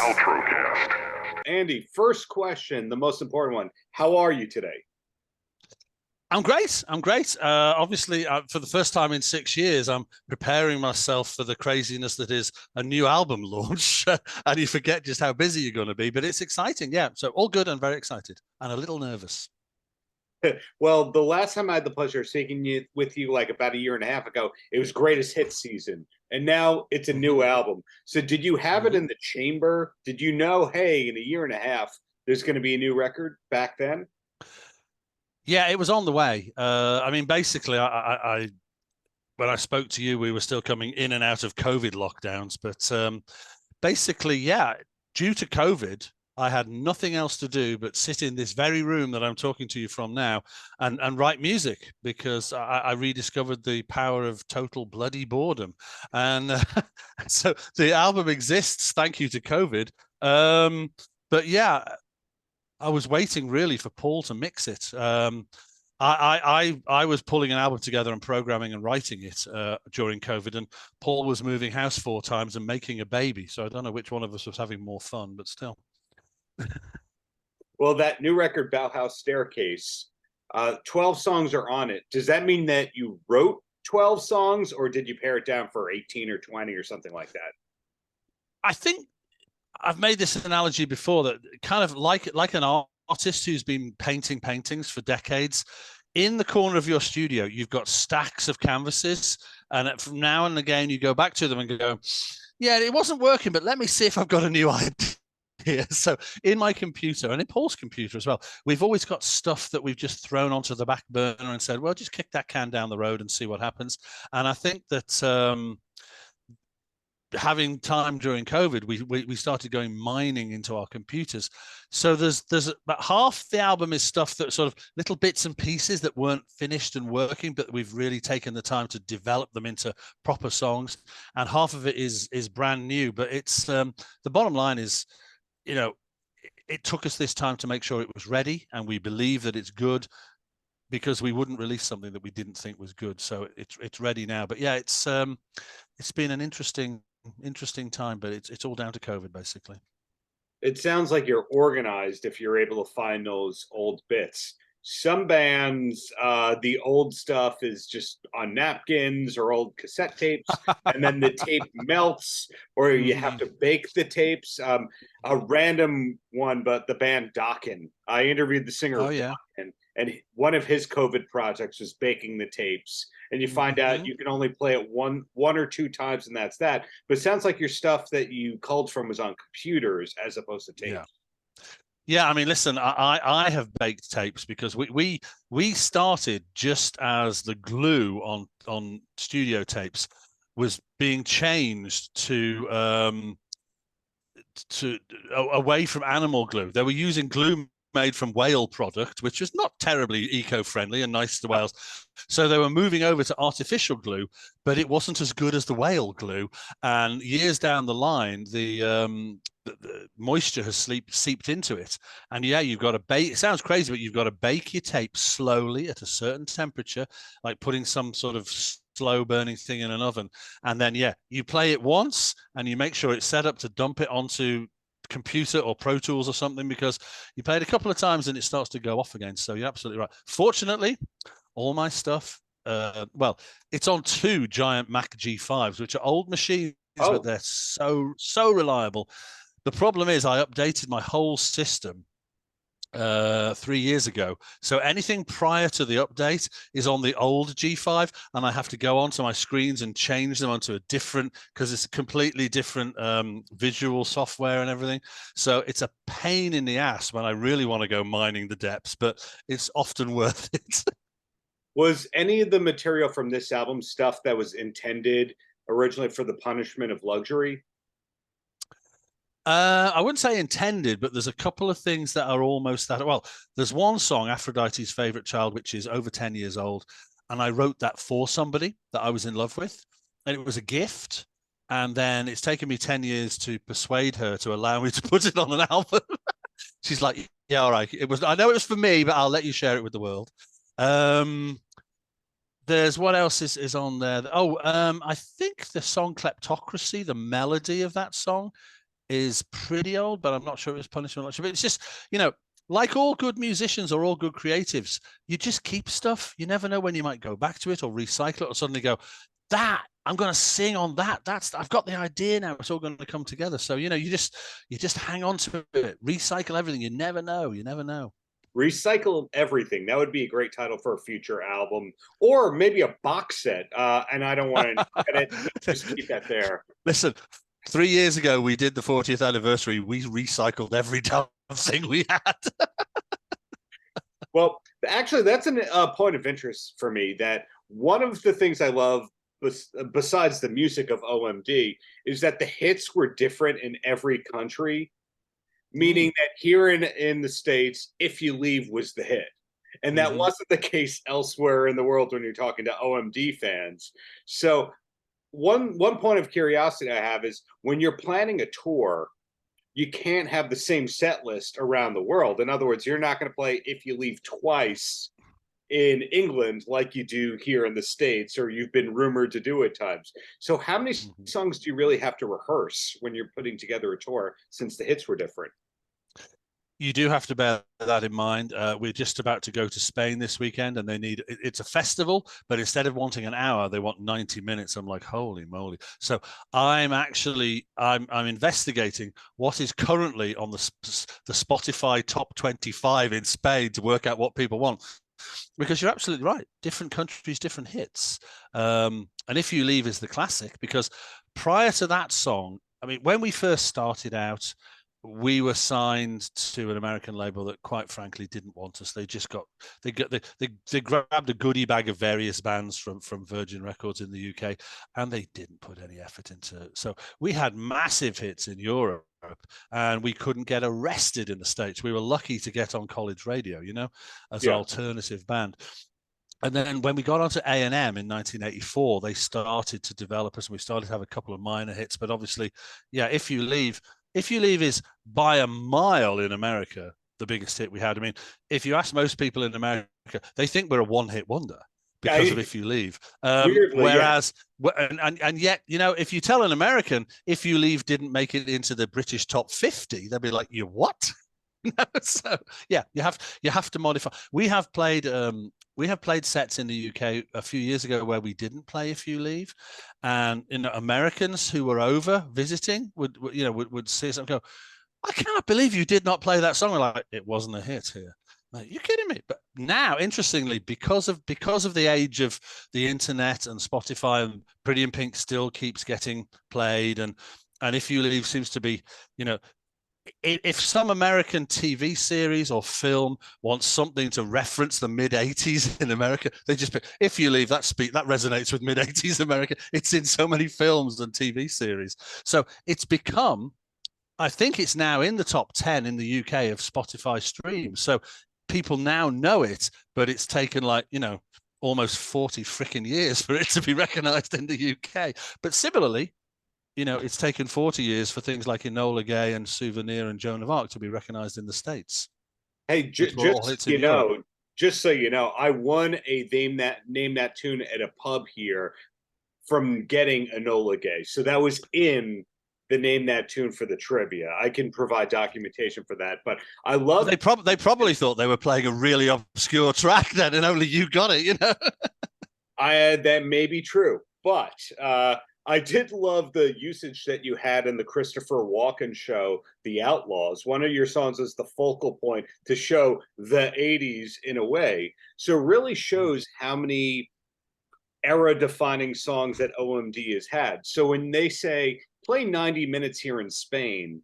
Paltrocast. Andy, first question, the most important one. How are you today? I'm great. I'm great. Obviously, for the first time in 6 years, I'm preparing myself for the craziness that is a new album launch. And you forget just how busy you're going to be, but it's exciting. Yeah. So all good and very excited and a little nervous. Well, the last time I had the pleasure of speaking with you, like about a year and a half ago, it was greatest hits season. And now it's a new album. So did you have it in the chamber? Did you know, hey, in a year and a half, there's going to be a new record back then? Yeah, it was on the way. I mean, basically, I when I spoke to you, we were still coming in and out of COVID lockdowns. But basically, yeah, due to COVID, I had nothing else to do but sit in this very room that I'm talking to you from now and write music because I rediscovered the power of total bloody boredom. And so the album exists, thank you to COVID. But yeah, I was waiting really for Paul to mix it. I was pulling an album together and programming and writing it during COVID, and Paul was moving house 4 times and making a baby. So I don't know which one of us was having more fun, but still. Well, that new record, Bauhaus Staircase, 12 songs are on it. Does that mean that you wrote 12 songs, or did you pare it down for 18 or 20 or something like that? I think I've made this analogy before that kind of like an artist who's been painting paintings for decades. In the corner of your studio, you've got stacks of canvases, and from now and again, you go back to them and go, yeah, it wasn't working, but let me see if I've got a new idea. So in my computer and in Paul's computer as well, we've always got stuff that we've just thrown onto the back burner and said, well, just kick that can down the road and see what happens. And I think that having time during COVID, we started going mining into our computers. So there's about half the album is stuff that sort of little bits and pieces that weren't finished and working, but we've really taken the time to develop them into proper songs. And half of it is brand new. But it's the bottom line is, you know, it took us this time to make sure it was ready, and we believe that it's good because we wouldn't release something that we didn't think was good. So it's ready now. But yeah, it's been an interesting time, but it's all down to COVID basically. It sounds like you're organized if you're able to find those old bits. Some bands, the old stuff is just on napkins or old cassette tapes, and then the tape melts, or you have to bake the tapes. A random one, but the band Dokken. I interviewed the singer of Dokken, and one of his COVID projects was baking the tapes. And you find out you can only play it one or two times, and that's that. But it sounds like your stuff that you culled from was on computers as opposed to tapes. Yeah, I mean, listen, I have baked tapes because we started just as the glue on studio tapes was being changed to away from animal glue. They were using glue made from whale product, which was not terribly eco-friendly and nice to whales. So they were moving over to artificial glue, but it wasn't as good as the whale glue. And years down the line, the moisture has seeped into it. And yeah, you've got to bake. It sounds crazy, but you've got to bake your tape slowly at a certain temperature, like putting some sort of slow burning thing in an oven. And then, yeah, you play it once and you make sure it's set up to dump it onto computer or Pro Tools or something, because you play it a couple of times and it starts to go off again. So you're absolutely right. Fortunately, all my stuff, well, it's on 2 giant Mac G5s, which are old machines, but they're so reliable. The problem is I updated my whole system 3 years ago. So anything prior to the update is on the old G5, and I have to go onto my screens and change them onto a different, because it's a completely different visual software and everything. So it's a pain in the ass when I really want to go mining the depths, but it's often worth it. Was any of the material from this album stuff that was intended originally for the punishment of luxury? I wouldn't say intended, but there's a couple of things that are almost that. Well, there's one song, Aphrodite's Favorite Child, which is over 10 years old. And I wrote that for somebody that I was in love with. And it was a gift. And then it's taken me 10 years to persuade her to allow me to put it on an album. She's like, yeah, all right. I know it was for me, but I'll let you share it with the world. There's what else is on there? I think the song Kleptocracy, the melody of that song, is pretty old, but I'm not sure it was Punishment. But it's just, you know, like all good musicians or all good creatives, you just keep stuff. You never know when you might go back to it or recycle it or suddenly go, that I'm going to sing on that. I've got the idea now. It's all going to come together. So, you know, you just hang on to it, recycle everything. You never know. You never know. Recycle everything. That would be a great title for a future album, or maybe a box set. And I don't want to edit, just keep that there. Listen, 3 years ago we did the 40th anniversary. We recycled every damn thing we had. Well, actually, that's a point of interest for me. That one of the things I love, besides the music of OMD, is that the hits were different in every country. Meaning that here in the States, If You Leave was the hit. And that wasn't the case elsewhere in the world when you're talking to OMD fans. So one point of curiosity I have is when you're planning a tour, you can't have the same set list around the world. In other words, you're not going to play If You Leave twice in England like you do here in the States, or you've been rumored to do at times. So how many songs do you really have to rehearse when you're putting together a tour, since the hits were different? You do have to bear that in mind. We're just about to go to Spain this weekend, and it's a festival, but instead of wanting an hour, they want 90 minutes. I'm like, holy moly. So I'm investigating what is currently on the Spotify top 25 in Spain to work out what people want. Because you're absolutely right. Different countries, different hits. And If You Leave is the classic, because prior to that song, I mean, when we first started out, we were signed to an American label that, quite frankly, didn't want us. They grabbed a goodie bag of various bands from Virgin Records in the UK, and they didn't put any effort into it. So we had massive hits in Europe, and we couldn't get arrested in the States. We were lucky to get on college radio, you know, as an alternative band. And then when we got onto A&M in 1984, they started to develop us, and we started to have a couple of minor hits. But obviously, If You Leave is by a mile in America the biggest hit we had. I mean, if you ask most people in America, they think we're a one-hit wonder because of If You Leave. Whereas, and yet, you know, if you tell an American If You Leave didn't make it into the British top 50, they'll be like, you what? So yeah, you have to modify. We have played sets in the UK a few years ago where we didn't play If You Leave, and Americans who were over visiting would see us and go, I cannot believe you did not play that song. We're like, it wasn't a hit here. Like, you're kidding me. But now, interestingly, because of the age of the internet and Spotify, and Pretty in Pink still keeps getting played, and If You Leave seems to be, you know, if some American TV series or film wants something to reference the mid-'80s in America, they just pick If You Leave. That resonates with mid-'80s America. It's in so many films and TV series. So it's become, I think it's now in the top 10 in the UK of Spotify streams. So people now know it, but it's taken almost 40 freaking years for it to be recognized in the UK. But similarly, it's taken 40 years for things like Enola Gay and Souvenir and Joan of Arc to be recognized in the States. Hey, just so you know, I won a name that tune at a pub here from getting Enola Gay. So that was in the Name That Tune for the trivia. I can provide documentation for that. But I love they probably thought they were playing a really obscure track then, and only you got it, That may be true, but I did love the usage that you had in the Christopher Walken show, The Outlaws. One of your songs is the focal point to show the 80s in a way. So it really shows how many era-defining songs that OMD has had. So when they say, play 90 minutes here in Spain,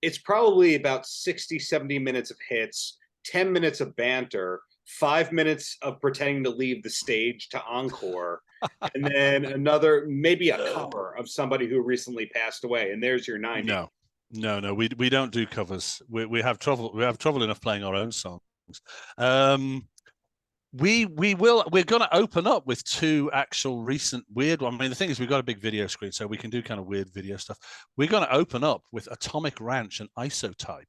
it's probably about 60, 70 minutes of hits, 10 minutes of banter, 5 minutes of pretending to leave the stage to encore, and then another, maybe a cover of somebody who recently passed away, and there's your 90. No, we don't do covers. We have trouble enough playing our own songs. We're going to open up with two actual recent weird ones. I mean, the thing is, we've got a big video screen, so we can do kind of weird video stuff. We're going to open up with Atomic Ranch and Isotype,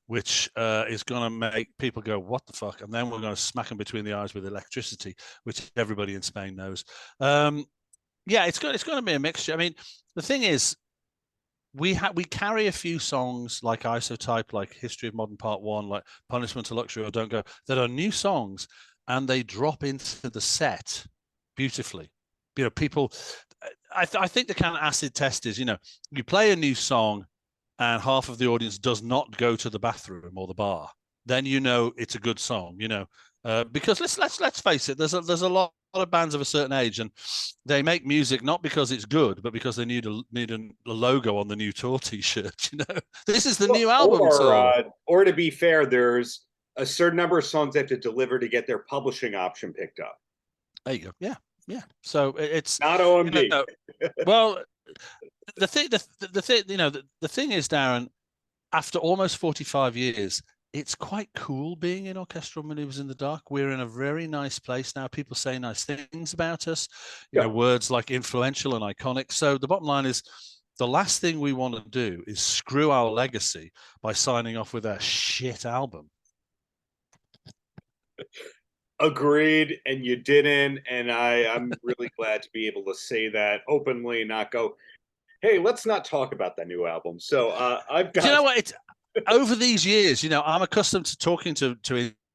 which is going to make people go, what the fuck? And then we're going to smack them between the eyes with Electricity, which everybody in Spain knows. It's going to be a mixture. I mean, the thing is, we carry a few songs like Isotype, like History of Modern Part 1, like Punishment to Luxury or Don't Go, that are new songs, and they drop into the set beautifully. You know, people, I think the kind of acid test is, you know, you play a new song and half of the audience does not go to the bathroom or the bar, then you know it's a good song, you know. Because let's face it, there's a lot of bands of a certain age, and they make music not because it's good, but because they need a logo on the new tour T-shirt. You know, this is the new album. Or to be fair, there's a certain number of songs they have to deliver to get their publishing option picked up. There you go. Yeah, yeah. So it's not OMD. You know, well, the thing, you know, the thing is, Darren, after almost 45 years, it's quite cool being in Orchestral Maneuvers in the Dark. We're in a very nice place now. People say nice things about us, you know, words like influential and iconic. So the bottom line is, the last thing we want to do is screw our legacy by signing off with a shit album. Agreed, and you didn't, and I'm really glad to be able to say that openly, not go, hey, let's not talk about that new album. So I've got. Do you know what? It's over these years. You know, I'm accustomed to talking to.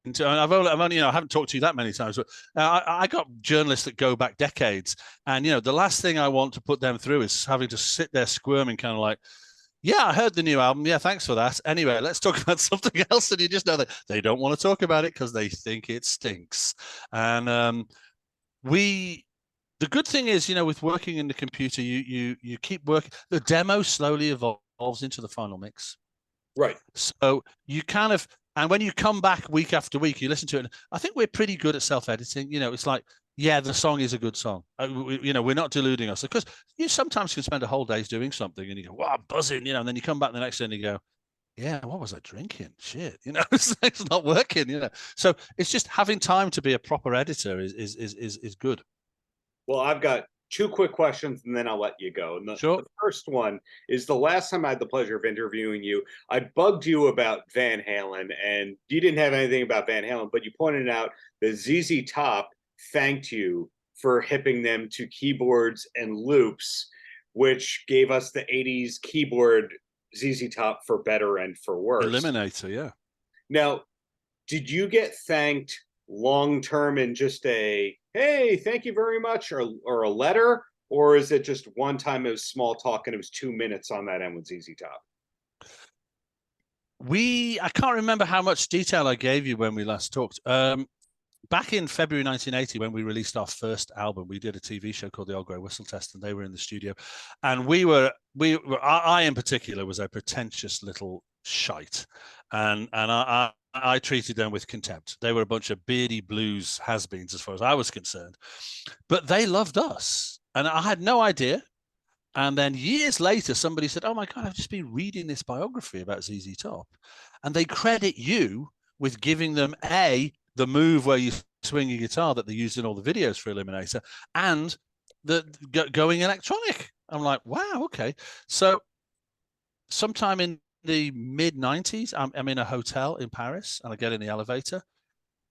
And I've only, you know, I haven't talked to you that many times, but I got journalists that go back decades, and you know, the last thing I want to put them through is having to sit there squirming, kind of like, yeah, I heard the new album. Yeah, thanks for that. Anyway, let's talk about something else. And you just know that they don't want to talk about it because they think it stinks. And the good thing is, you know, with working in the computer, you keep working. The demo slowly evolves into the final mix. Right. So you kind of, and when you come back week after week, you listen to it. And I think we're pretty good at self-editing. You know, it's like, yeah, the song is a good song. You know, we're not deluding us, because you sometimes can spend a whole day doing something and you go, wow, I'm buzzing, you know, and then you come back the next day and you go, yeah, what was I drinking? Shit, you know, it's not working, you know. So it's just having time to be a proper editor is good. Well, I've got two quick questions and then I'll let you go. And Sure. The first one is, the last time I had the pleasure of interviewing you, I bugged you about Van Halen, and you didn't have anything about Van Halen, but you pointed out that ZZ Top thanked you for hipping them to keyboards and loops, which gave us the 80s keyboard ZZ Top for better and for worse. Eliminator, yeah. Now, did you get thanked long term in just a, hey, thank you very much, or a letter, or is it just one time it was small talk and it was 2 minutes on that end with ZZ Top? I can't remember how much detail I gave you when we last talked. Back in February 1980, when we released our first album, we did a TV show called The Old Grey Whistle Test, and they were in the studio. And I in particular was a pretentious little shite. And I treated them with contempt. They were a bunch of beardy blues has-beens as far as I was concerned. But they loved us. And I had no idea. And then years later, somebody said, oh my God, I've just been reading this biography about ZZ Top. And they credit you with giving them the move where you swing your guitar that they used in all the videos for Eliminator, and the going electronic. I'm like, wow, okay. So sometime in the mid-90s, I'm in a hotel in Paris, and I get in the elevator,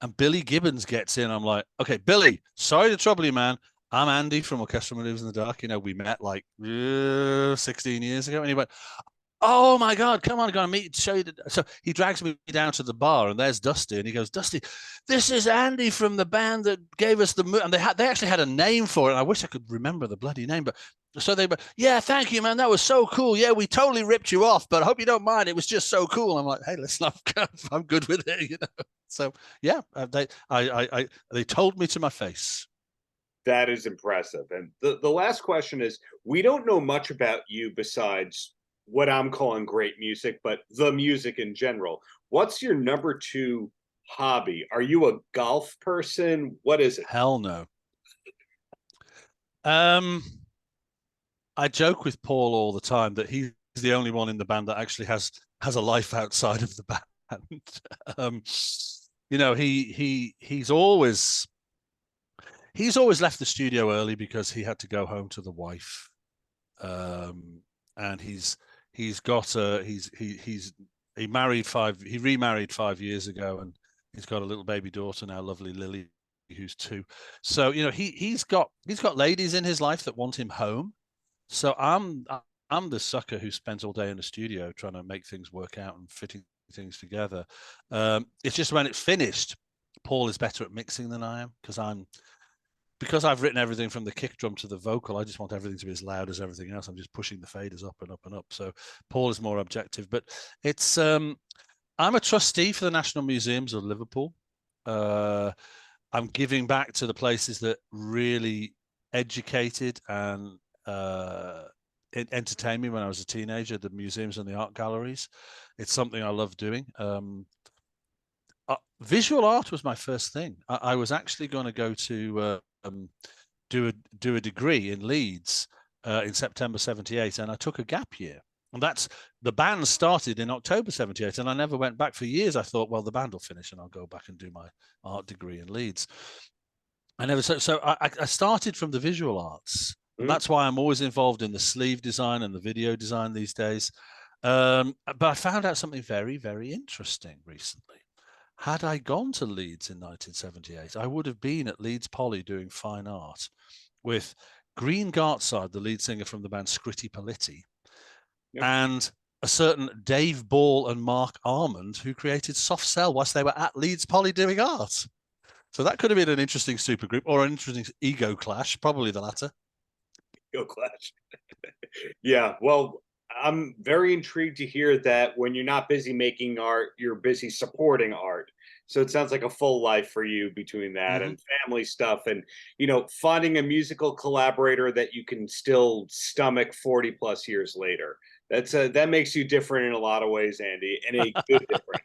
and Billy Gibbons gets in. I'm like, okay, Billy, sorry to trouble you, man. I'm Andy from Orchestral Maneuvers in the Dark. You know, we met like 16 years ago. And he went, oh my God, come on, I'm going to meet, show you. So he drags me down to the bar, and there's Dusty, and he goes, Dusty, this is Andy from the band that gave us the move. And they actually had a name for it. And I wish I could remember the bloody name, but so they were, yeah, thank you, man. That was so cool. Yeah, we totally ripped you off, but I hope you don't mind. It was just so cool. I'm like, hey, listen, I'm good with it, you know. So yeah, they told me to my face. That is impressive. And the last question is, we don't know much about you besides what I'm calling great music, but the music in general. What's your number 2 hobby? Are you a golf person? What is it? Hell no. I joke with Paul all the time that he's the only one in the band that actually has a life outside of the band. You know, he's always left the studio early because he had to go home to the wife. And he remarried 5 years ago, and he's got a little baby daughter now, lovely Lily, who's 2. So, you know, he's got ladies in his life that want him home. So I'm I'm the sucker who spends all day in the studio trying to make things work out and fitting things together. It's just when it's finished, Paul is better at mixing than I am, because I've written everything from the kick drum to the vocal. I just want everything to be as loud as everything else. I'm just pushing the faders up and up and up. So Paul is more objective, but it's I'm a trustee for the National Museums of Liverpool. I'm giving back to the places that really educated and entertained me when I was a teenager, the museums and the art galleries. It's something I love doing. Visual art was my first thing. I was actually going to go to do a degree in Leeds in September 78, and I took a gap year. And the band started in October 78, and I never went back for years. I thought, well, the band will finish and I'll go back and do my art degree in Leeds. So I started from the visual arts. And that's why I'm always involved in the sleeve design and the video design these days. But I found out something very, very interesting recently. Had I gone to Leeds in 1978, I would have been at Leeds Poly doing fine art with Green Gartside, the lead singer from the band Scritti Politti, and a certain Dave Ball and Mark Armand, who created Soft Cell whilst they were at Leeds Poly doing art. So that could have been an interesting supergroup or an interesting ego clash, probably the latter. Ego clash. Yeah, well, I'm very intrigued to hear that when you're not busy making art, you're busy supporting art. So it sounds like a full life for you between that and family stuff, and finding a musical collaborator that you can still stomach 40 plus years later. That makes you different in a lot of ways, Andy, and a good different.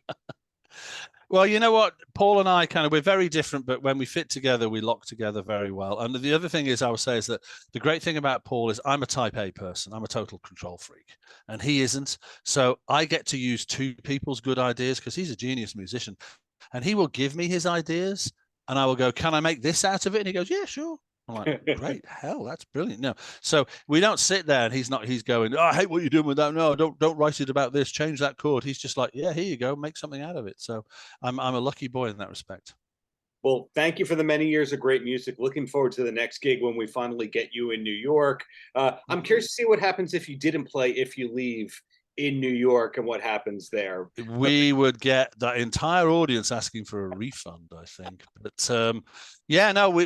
Well, you know what? Paul and I we're very different, but when we fit together, we lock together very well. And the other thing is, I would say, is that the great thing about Paul is I'm a type A person. I'm a total control freak, and he isn't. So I get to use two people's good ideas because he's a genius musician, and he will give me his ideas, and I will go, can I make this out of it? And he goes, yeah, sure. I'm like, great, hell, that's brilliant. No, so we don't sit there and he's going, oh, I hate what you're doing with that. No, don't write it about this. Change that chord. He's just like, yeah, here you go, make something out of it. So I'm a lucky boy in that respect. Well, thank you for the many years of great music. Looking forward to the next gig when we finally get you in New York. I'm curious to see what happens if you didn't play If You Leave in New York and what happens there. We would get that entire audience asking for a refund, I think. But yeah, no, we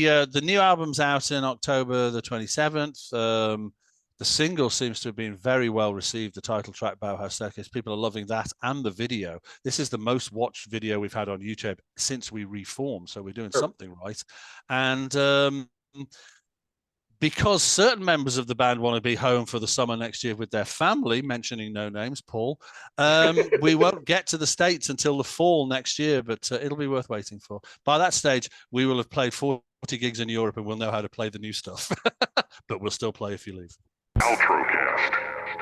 the new album's out in October the 27th. The single seems to have been very well received. The title track, Bauhaus Staircase, people are loving that and the video. This is the most watched video we've had on YouTube since we reformed, so we're doing something right. And because certain members of the band want to be home for the summer next year with their family, mentioning no names, Paul, we won't get to the States until the fall next year, but it'll be worth waiting for. By that stage, we will have played 40 gigs in Europe and we'll know how to play the new stuff, but we'll still play If You Leave. Paltrocast.